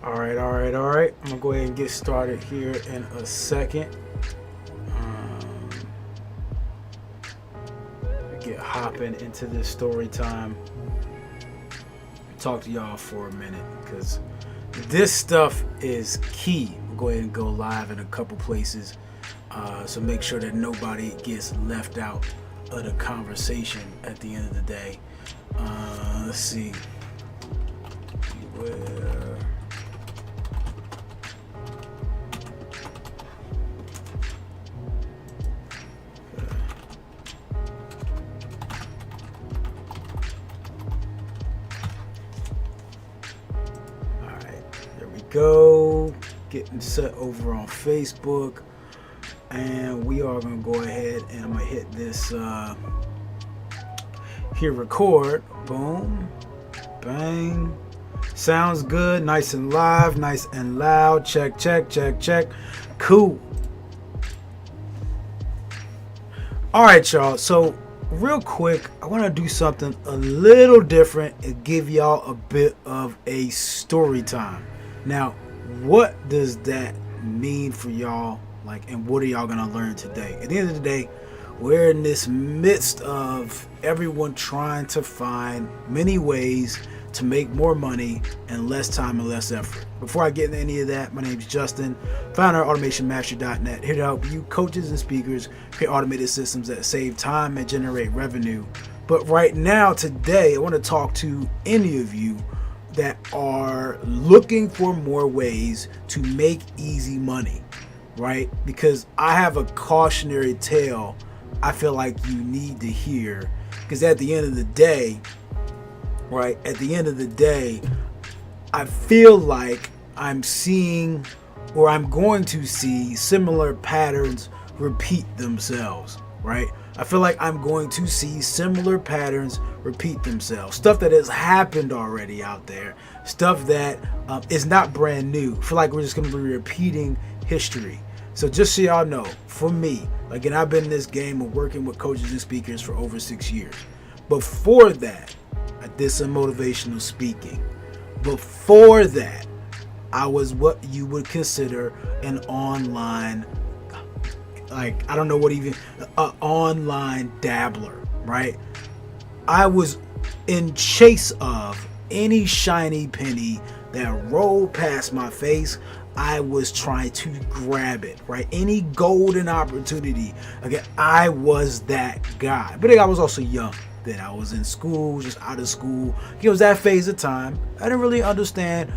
All right. I'm gonna go ahead and get started here in a second. Um, get hopping into this story time. Talk to y'all for a minute because this stuff is key. We'll go ahead and go live in a couple places, so make sure that nobody gets left out of the conversation at the end of the day. Let's see. Where? Go getting set over on Facebook, and we are gonna go ahead and I'm gonna hit this here, record. Boom, bang. Sounds good, nice and live, nice and loud. Check. Cool. All right, y'all, so real quick, I want to do something a little different and give y'all a bit of a story time. Now, what does that mean for y'all? And what are y'all gonna learn today? At the end of the day, we're in this midst of everyone trying to find many ways to make more money in less time and less effort. Before I get into any of that, my name is Justin, founder of AutomationMastery.net, here to help you coaches and speakers create automated systems that save time and generate revenue. But right now, today, I want to talk to any of you that are looking for more ways to make easy money, right? Because I have a cautionary tale I feel like you need to hear, because at the end of the day, right, I feel like I'm seeing, or I'm going to see, similar patterns repeat themselves, right? I feel like I'm going to see similar patterns repeat themselves. Stuff that has happened already out there. Stuff that is not brand new. I feel like we're just going to be repeating history. So just so y'all know, for me, and I've been in this game of working with coaches and speakers for over 6 years. Before that, I did some motivational speaking. Before that, I was what you would consider an online, I don't know what even, an online dabbler, right? I was in chase of any shiny penny that rolled past my face. I was trying to grab it, right? Any golden opportunity. Again, I was that guy. But I was also young. Then I was in school, just out of school. It was that phase of time. I didn't really understand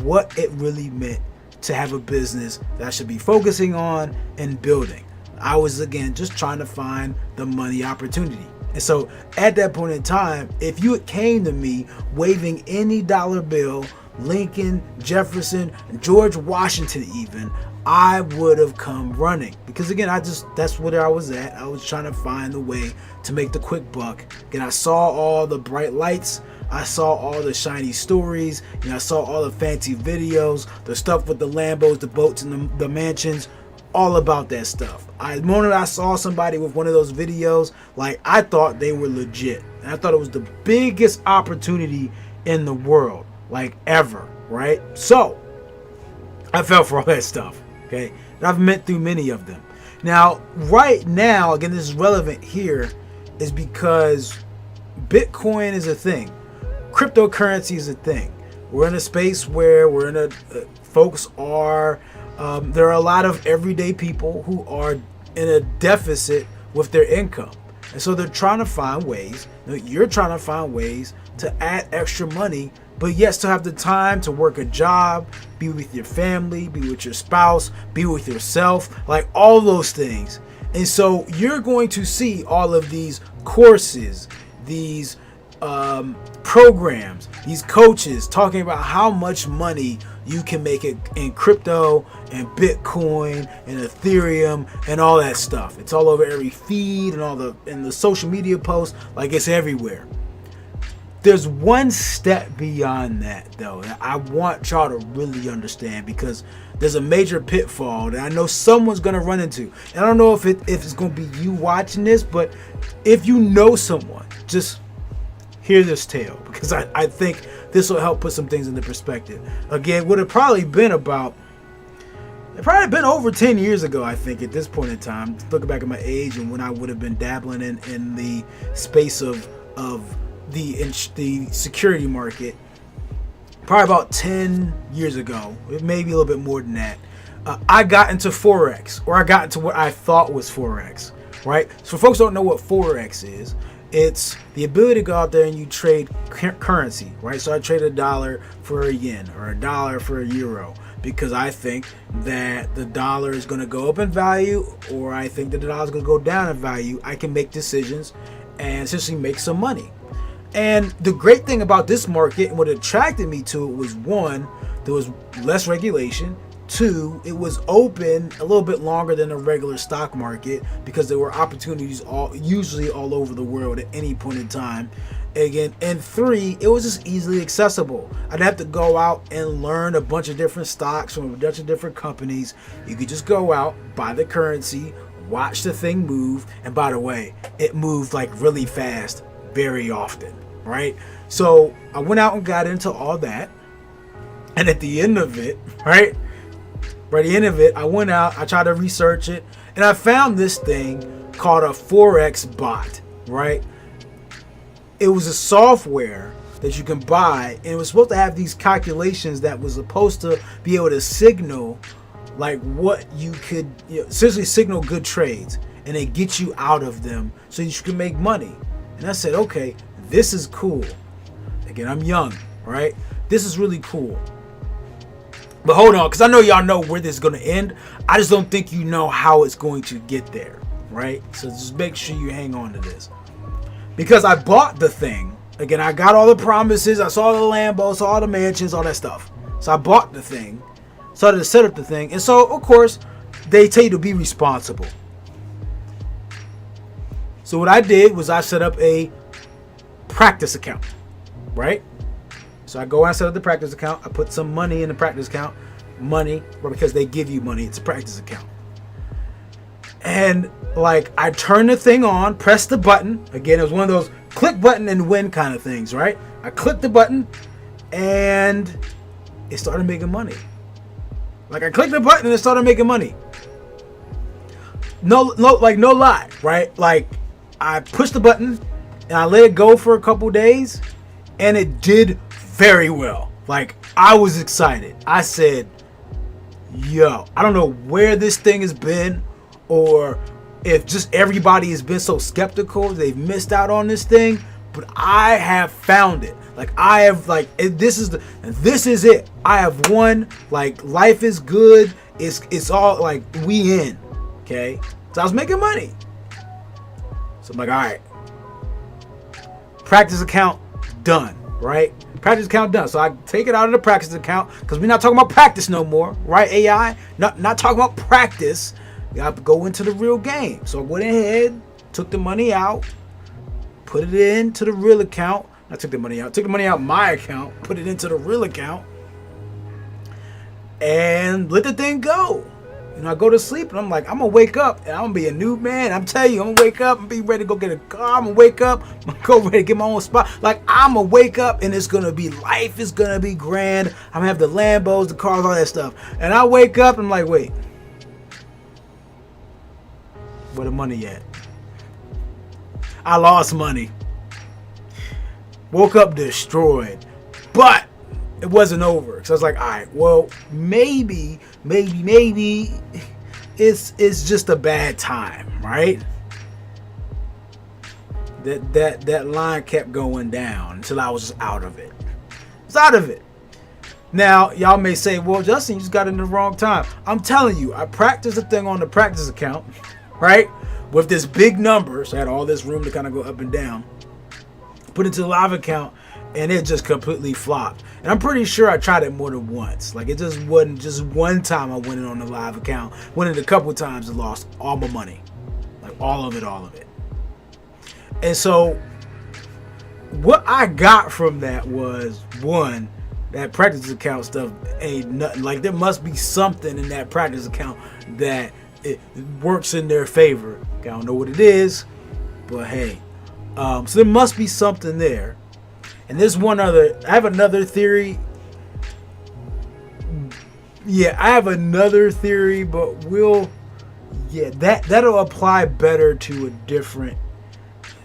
what it really meant to have a business that I should be focusing on and building. I was, again, just trying to find the money opportunity. And so at that point in time, if you came to me waving any dollar bill, Lincoln, Jefferson, George Washington even, I would have come running. Because again, that's where I was at. I was trying to find the way to make the quick buck. Again, I saw all the bright lights. I saw all the shiny stories. I saw all the fancy videos, the stuff with the Lambos, the boats, and the mansions. All about that stuff. The moment I saw somebody with one of those videos, I thought they were legit. And I thought it was the biggest opportunity in the world, ever, right? So, I fell for all that stuff, okay? And I've met through many of them. Now, right now, again, this is relevant here, is because Bitcoin is a thing. Cryptocurrency is a thing. We're in a space where folks are, there are a lot of everyday people who are in a deficit with their income. And so they're trying to find ways, you're trying to find ways to add extra money, but yet still have the time to work a job, be with your family, be with your spouse, be with yourself, all those things. And so you're going to see all of these courses, these programs, these coaches talking about how much money you can make it in crypto and Bitcoin and Ethereum and all that stuff. It's all over every feed and in the social media posts, it's everywhere. There's one step beyond that, though, that I want y'all to really understand, because there's a major pitfall that I know someone's going to run into. And I don't know if it's going to be you watching this, but if you know someone, just hear this tale, because I think this will help put some things into perspective. Again, would have probably been over 10 years ago, I think, at this point in time, looking back at my age and when I would have been dabbling in the space of the security market. Probably about 10 years ago, maybe a little bit more than that. I got into Forex, or I got into what I thought was Forex, right? So folks don't know what Forex is. It's the ability to go out there and you trade currency, right? So I trade $1 for a yen or $1 for a euro because I think that the dollar is going to go up in value, or I think that the dollar is going to go down in value. I can make decisions and essentially make some money. And the great thing about this market and what attracted me to it was, one, there was less regulation. Two, it was open a little bit longer than a regular stock market because there were opportunities usually all over the world at any point in time. Again, and three, it was just easily accessible. I'd have to go out and learn a bunch of different stocks from a bunch of different companies. You could just go out, buy the currency, watch the thing move, and by the way, it moved like really fast very often, right? So I went out and got into all that, and at the end of it, right? By the end of it, I went out, I tried to research it, and I found this thing called a Forex bot, right? It was a software that you can buy, and it was supposed to have these calculations that was supposed to be able to signal like what you could, essentially signal good trades, and then get you out of them so you can make money. And I said, okay, this is cool. Again, I'm young, right? This is really cool. But hold on, because I know y'all know where this is going to end. I just don't think you know how it's going to get there, right? So just make sure you hang on to this. Because I bought the thing. Again, I got all the promises. I saw the Lambos, saw all the mansions, all that stuff. So I bought the thing. Started to set up the thing. And so, of course, they tell you to be responsible. So what I did was I set up a practice account, right? So I go and set up the practice account. I put some money in the practice account. Money, because they give you money. It's a practice account. And like I turned the thing on, pressed the button. Again, it was one of those click button and win kind of things, right? I clicked the button and it started making money. Like I clicked the button and it started making money. No lie, right? Like I pushed the button and I let it go for a couple days and it did very well. Like I was excited. I said, yo, I don't know where this thing has been, or if just everybody has been so skeptical, they've missed out on this thing, but I have found it. Like I have, like this is it. I have won. Like life is good. It's all like we in. Okay, so I was making money. So I'm like, all right, practice account done. Right, practice account done. So I take it out of the practice account because we're not talking about practice no more. Right, AI, not talking about practice. You have to go into the real game. So I went ahead, took the money out, put it into the real account. I took the money out my account, put it into the real account, and let the thing go. I go to sleep and I'm like, I'm gonna wake up and I'm gonna be a new man. I'm telling you, I'm gonna wake up and be ready to go get a car. I'm gonna wake up, I'm gonna go ready to get my own spot. Like I'm gonna wake up and it's gonna be, life is gonna be grand. I'm gonna have the Lambos, the cars, all that stuff. And I wake up and I'm like, wait, where the money at? I lost money. Woke up destroyed. But it wasn't over. So I was like, all right, well, maybe it's just a bad time, right? That line kept going down until I was just out of it. I was out of it. Now, y'all may say, well, Justin, you just got in the wrong time. I'm telling you, I practiced the thing on the practice account, right? With this big number, so I had all this room to kind of go up and down. Put it to the live account, and it just completely flopped. And I'm pretty sure I tried it more than once. Like it just wasn't just one time I went in on the live account. Went in a couple times and lost all my money. Like all of it. And so what I got from that was, one, that practice account stuff ain't nothing. Like there must be something in that practice account that it works in their favor. I don't know what it is, but hey. So there must be something there. And there's one other. I have another theory. Yeah, I have another theory, but that'll apply better to a different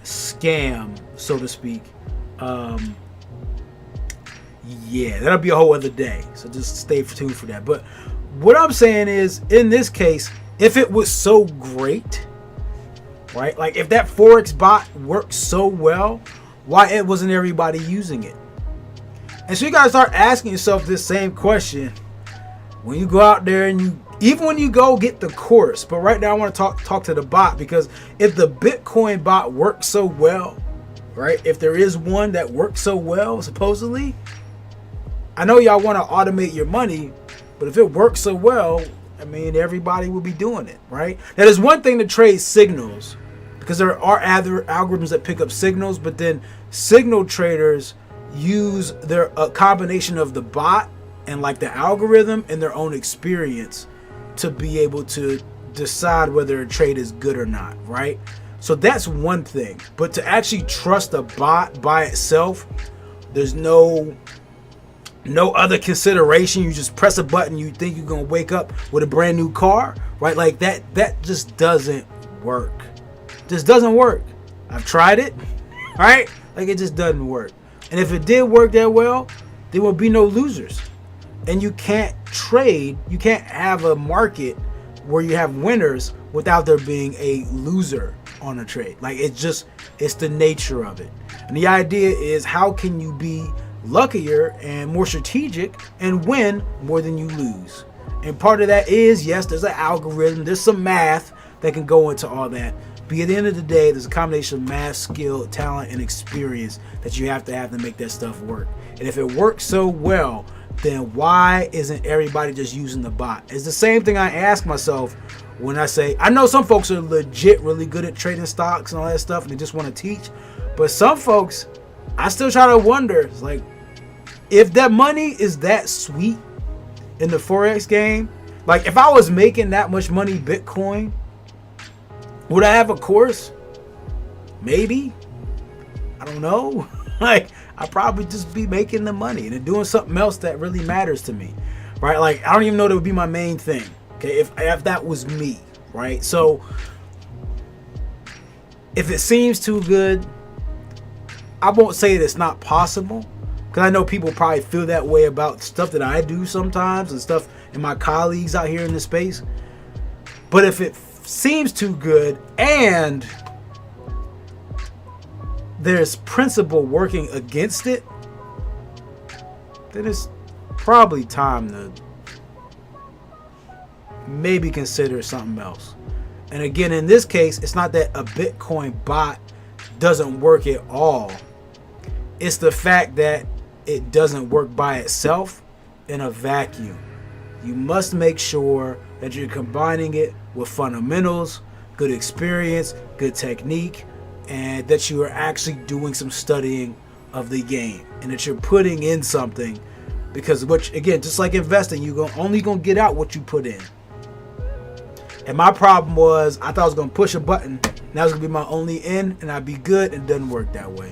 scam, so to speak. That'll be a whole other day. So just stay tuned for that. But what I'm saying is, in this case, if it was so great, right? Like if that Forex bot worked so well, why it wasn't everybody using it? And so you gotta start asking yourself this same question when you go out there and even when you go get the course. But right now I want to talk to the bot, because if the Bitcoin bot works so well, right? If there is one that works so well, supposedly, I know y'all want to automate your money, but if it works so well, I mean, everybody will be doing it, right? Now, there's one thing to trade signals, because there are other algorithms that pick up signals, but then signal traders use a combination of the bot and like the algorithm and their own experience to be able to decide whether a trade is good or not, right? So that's one thing. But to actually trust a bot by itself, there's no other consideration. You just press a button, you think you're gonna wake up with a brand new car, right? Like that just doesn't work. Just doesn't work. I've tried it, right? Like it just doesn't work. And if it did work that well, there will be no losers. And you can't trade, you can't have a market where you have winners without there being a loser on a trade. Like it's the nature of it. And the idea is, how can you be luckier and more strategic and win more than you lose? And part of that is, yes, there's an algorithm, there's some math that can go into all that. But at the end of the day, there's a combination of math, skill, talent, and experience that you have to make that stuff work. And if it works so well, then why isn't everybody just using the bot? It's the same thing I ask myself when I say, I know some folks are legit really good at trading stocks and all that stuff, and they just want to teach. But some folks, I still try to wonder, it's like, if that money is that sweet in the Forex game, like if I was making that much money Bitcoin, would I have a course? Maybe. I don't know. Like, I'd probably just be making the money and doing something else that really matters to me, right? Like, I don't even know that would be my main thing, okay, if that was me, right? So, if it seems too good, I won't say that it's not possible, because I know people probably feel that way about stuff that I do sometimes and stuff and my colleagues out here in the space. But if it seems too good and there's principle working against it, then it's probably time to maybe consider something else. And again, in this case, it's not that a Bitcoin bot doesn't work at all. It's the fact that it doesn't work by itself in a vacuum. You must make sure that you're combining it with fundamentals, good experience, good technique, and that you are actually doing some studying of the game, and that you're putting in something, because again, just like investing, you're only gonna get out what you put in. And my problem was, I thought I was gonna push a button and that was gonna be my only in and I'd be good, and it doesn't work that way.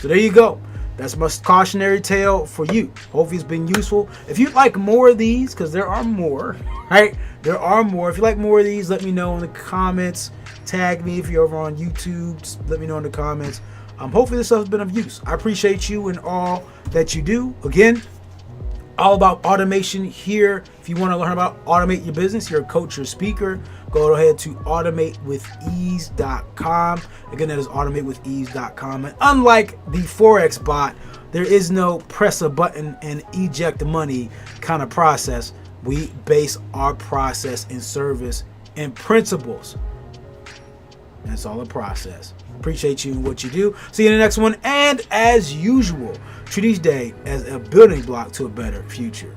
So there you go. That's my cautionary tale for you. Hopefully it's been useful. If you'd like more of these, because there are more, right? There are more. If you like more of these, let me know in the comments. Tag me if you're over on YouTube. Just let me know in the comments. Hopefully this stuff has been of use. I appreciate you and all that you do. Again, all about automation here. If you want to learn about automate your business, you're a coach or speaker, go ahead to automatewithease.com. Again, that is automatewithease.com. And unlike the Forex bot, there is no press a button and eject money kind of process. We base our process and service and principles. That's all a process. Appreciate you and what you do. See you in the next one. And as usual, treat each day as a building block to a better future.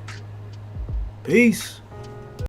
Peace.